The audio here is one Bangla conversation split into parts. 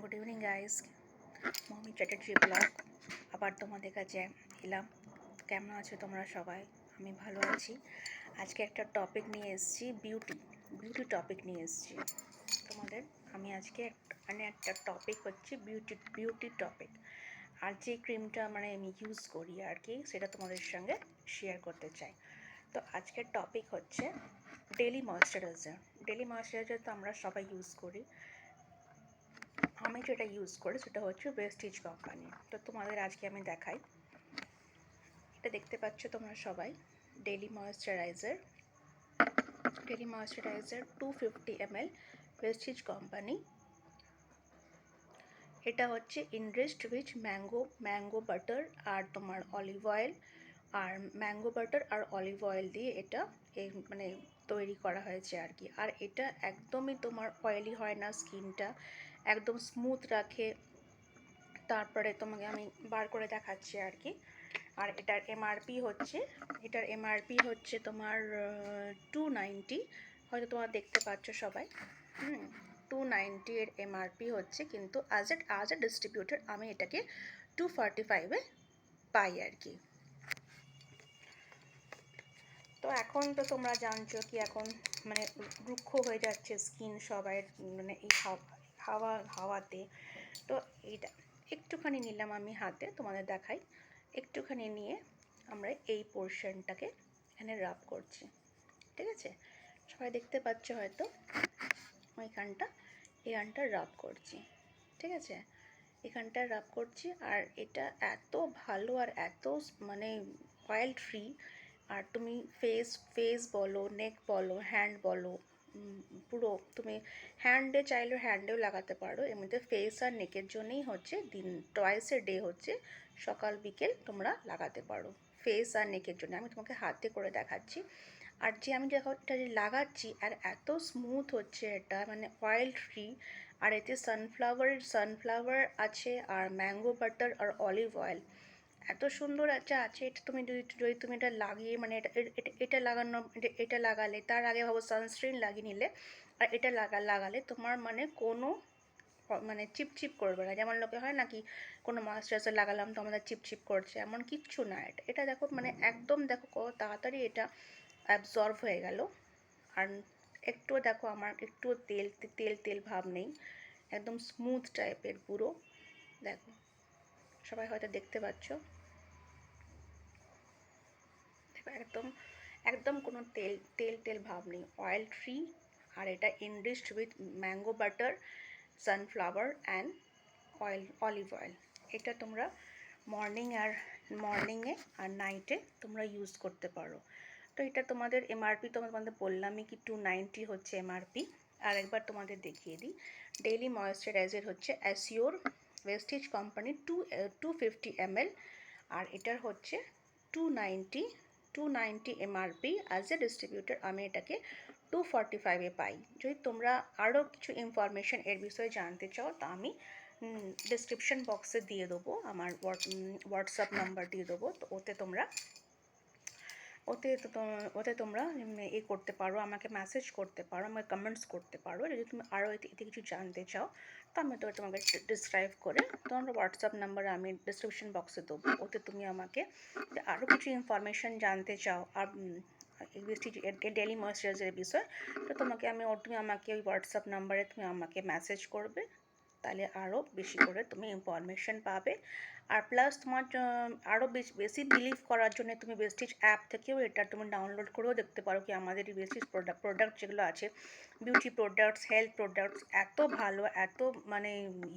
Good evening guys, Momi Chatterjee blog আবার তোমাদের কাছে এলাম। কেমন আছো তোমরা সবাই? আমি ভালো আছি। আজকে একটা টপিক নিয়ে এসেছি, বিউটি টপিক নিয়ে এসেছি তোমাদের। আমি আজকে একটা টপিক হচ্ছে বিউটি টপিক। আর যে ক্রিমটা আমি ইউজ করি আর কি, সেটা তোমাদের সঙ্গে শেয়ার করতে চাই। তো আজকের টপিক হচ্ছে ডেলি ময়েশ্চারাইজার তো আমরা সবাই ইউজ করি। আমি যেটা ইউজ করি সেটা হচ্ছে ওয়েস্টিজ কোম্পানি। তো তোমাদের আজকে আমি দেখাই। এটা দেখতে পাচ্ছ তোমরা সবাই, ডেলি ময়েশ্চারাইজার 250 ml ওয়েস্টিজ কোম্পানি। এটা হচ্ছে ইনরিচড উইথ ম্যাঙ্গো বাটার আর তোমার অলিভ অয়েল, আর ম্যাঙ্গো বাটার আর অলিভ অয়েল দিয়ে এটা তৈরি করা হয়েছে আর কি। আর এটা একদমই তোমার অয়েলি হয় না, স্কিনটা একদম স্মুথ রাখে। তারপরে তোমাকে আমি বার করে দেখাচ্ছি আর কি। আর এটার এমআরপি হচ্ছে তোমার 290, হয়তো তোমরা দেখতে পাচ্ছ সবাই। 290 এর এমআরপি হচ্ছে, কিন্তু আজ এ ডিস্ট্রিবিউটর আমি এটাকে 245-এ পাই আর কি। তো এখন তো তোমরা জানছো কি এখন রুক্ষ হয়ে যাচ্ছে স্কিন সবাই, এই হাওয়াতে। তো এইটা একটুখানি নিলাম আমি হাতে, তোমাদের দেখাই। একটুখানি নিয়ে আমরা এই পোর্শনটাকে এখানে রাব করছি, ঠিক আছে? সবাই দেখতে পাচ্ছ হয়তো এখানটা রাব করছি, ঠিক আছে? এখানটা রাব করছি। আর এটা এত ভালো আর এত অয়েল ফ্রি। আর তুমি ফেস বলো, নেক বলো, হ্যান্ড বলো, পুরো তুমি হ্যান্ডে চাইলে হ্যান্ডেও লাগাতে পারো। এমনিতে ফেস আর নেকের জন্যই হচ্ছে টয়েস এ ডে হচ্ছে, সকাল বিকেল তোমরা লাগাতে পারো ফেস আর নেকের জন্য। আমি তোমাকে হাতে করে দেখাচ্ছি। আর যে আমি এটা যে লাগাচ্ছি, আর এত স্মুথ হচ্ছে এটা, অয়েল ফ্রি। আর এতে সানফ্লাওয়ার আছে, আর ম্যাঙ্গো বাটার আর অলিভ অয়েল এত সুন্দর আছে। এটা তুমি যদি তুমি এটা লাগিয়ে এটা এটা লাগালে, তার আগে ভাবো সানস্ক্রিন লাগিয়ে নিলে, আর এটা লাগালে তোমার কোনো চিপচিপ করবে না। যেমন লোকে হয় নাকি কোনো ময়েশ্চারাইজার লাগালাম তো আমাদের চিপচিপ করছে, এমন কিচ্ছু না। এটা দেখো, একদম দেখো কত তাড়াতাড়ি এটা অ্যাবজর্ব হয়ে গেল। আর একটুও দেখো আমার একটুও তেল ভাব নেই, একদম স্মুথ টাইপের পুরো। দেখো সবাই হয়তো দেখতে পাচ্ছ, একদম একদম কোনো তেল ভাব নেই, অয়েল ফ্রি। আর এটা enriched with mango butter, sunflower and olive oil. এটা তোমরা মর্নিংয়ে আর নাইটে তোমরা ইউজ করতে পারো। তো এটা তোমাদের এমআরপি তোমাদের বললামই কি 290 হচ্ছে এমআরপি। আর একবার তোমাদের দেখিয়ে দিই, ডেইলি ময়েশ্চারাইজার হচ্ছে অ্যাসিওর ওয়েস্টিজ কোম্পানি 250 ml, আর এটার হচ্ছে 290 এমআরপি। অ্যাজ এ ডিস্ট্রিবিউটর আমি এটাকে 245-এ পাই। যদি তোমরা আরও কিছু ইনফরমেশন এর বিষয়ে জানতে চাও, তা আমি ডিসক্রিপশন বক্সে দিয়ে দেবো, আমার হোয়াটসঅ্যাপ নাম্বার দিয়ে দেবো। তো ওতে তোমরা করতে পারো, আমাকে মেসেজ করতে পারো, আমাকে কমেন্টস করতে পারো। যদি তুমি আরও এতে কিছু জানতে চাও, তো আমি তোমাকে ডিসক্রাইব করে তোমার হোয়াটসঅ্যাপ নাম্বার আমি ডিসক্রিপশন বক্সে দেবো। ওতে তুমি আমাকে আরও কিছু ইনফরমেশান জানতে চাও আর ডেলি ময়েশ্চারাইজারের বিষয়, তো তুমি আমাকে ওই হোয়াটসঅ্যাপ নাম্বারে তুমি আমাকে মেসেজ করবে। তাহলে আরও বেশি করে তুমি ইনফরমেশান পাবে। আর প্লাস তোমার আরও বেশি বিলিভ করার জন্য তুমি ওয়েস্টিজ অ্যাপ থেকেও এটা তুমি ডাউনলোড করেও দেখতে পারো কি আমাদের এই ওয়েস্টিজ প্রোডাক্ট যেগুলো আছে, বিউটি প্রোডাক্টস, হেলথ প্রোডাক্টস, এত ভালো, এত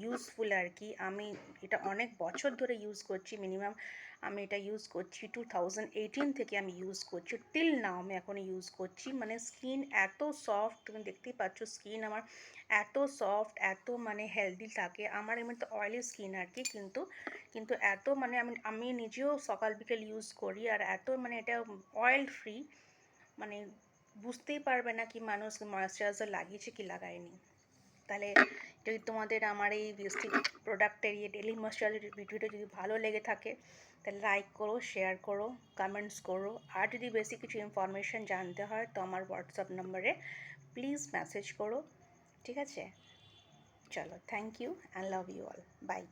ইউজফুল আর কি। আমি এটা অনেক বছর ধরে ইউজ করছি, মিনিমাম আমি এটা ইউজ করছি 2018 থেকে আমি ইউজ করছি, টিল নাও আমি এখন ইউজ করছি। স্কিন এত সফট, তুমি দেখতেই পাচ্ছ স্কিন আমার এত সফট, এত হেলদি থাকে। আমার এমনিতে অয়েলি স্কিন আর কি, কিন্তু এত আমি নিজেও সকাল বিকেল ইউজ করি। আর এত এটা অয়েল ফ্রি, বুঝতেই পারবে না কি মানুষ ময়েশ্চারাইজার লাগিয়েছে কি লাগায়নি। তাহলে যদি তোমাদের আমার এই বেস্টিক প্রোডাক্টের ডেলি ময়েশ্চারাইজার ভিডিওটা যদি ভালো লেগে থাকে, তাহলে লাইক করো, শেয়ার করো, কমেন্টস করো। আর যদি বেশি কিছু ইনফরমেশান জানতে হয় তো আমার হোয়াটসঅ্যাপ নাম্বারে প্লিজ মেসেজ করো, ঠিক আছে? চলো, thank you and love you all, by.